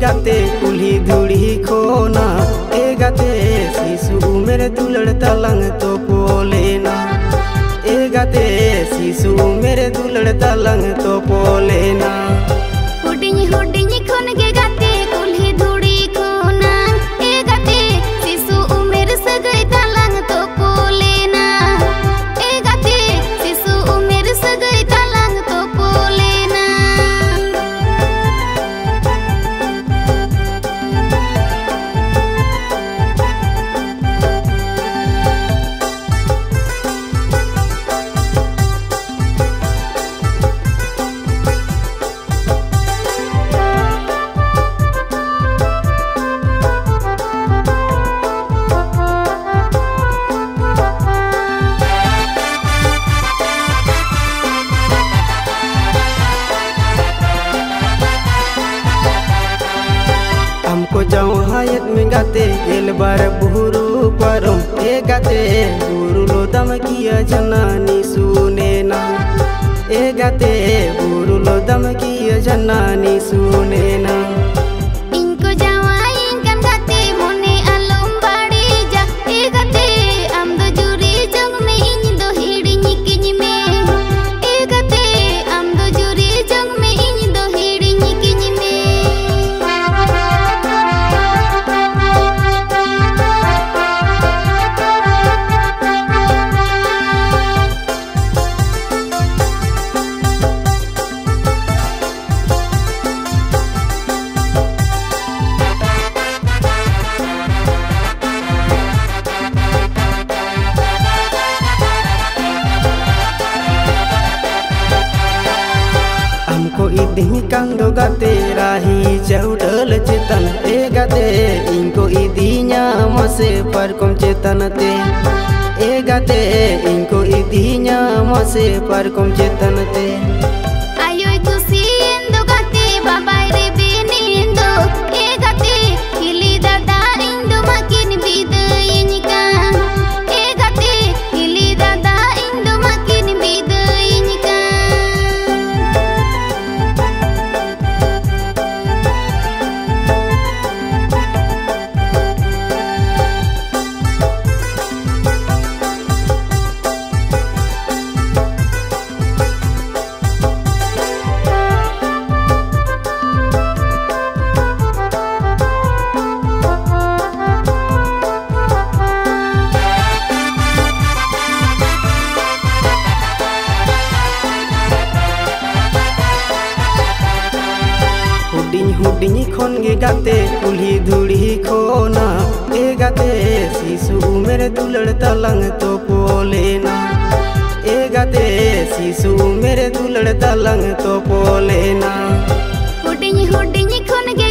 गाते कुल्ही धुड़ी खोना ए गाते शिशु मेरे दुलड़ तलंग तो पोलेना ए गाते शिशु मेरे दुलड़ तलंग तो पोलेना हुडिनी हुडिनी खोन गे गाते कुल्ही धुड़ी खोना ए गाते शिशु मेरे सगई तलंग तो पोलेना ए गाते शिशु मेरे सगई तलंग तो पोलेना हमको जाऊँ हायत में गाते एल बार बुरु परम ए गाते बुरु लो दम किया जनानी सुने ना ए गाते बुरु लो दम किया जनानी सुने ना इनको जावाइन kan गाते मोने आलम बाड़ी जा ए गाते am do juri jong me इन दो हिड़ी निकिन में ए गाते am do juri jong me इन दो हिड़ी निकिन में हमको इदी कंदो गाते राही चौडल चेतन ए गाते इनको इदिnya मसे परकोम चेतन ते ए गाते इनको इदिnya मसे परकोम चेतन ते ayo itu siendo gati babai re benindo e gati hili dada indo makin bidainika e gati hili dada indo makin bidainika हुडिनी खोन गे गाते कुल्ही धुड़ी खोना ए गाते शिशु मेरे दुलड़ तलंग तो पोलेना ए गाते शिशु मेरे दुलड़ तलंग तो पोलेना हुडिनी हुडिनी खोन गे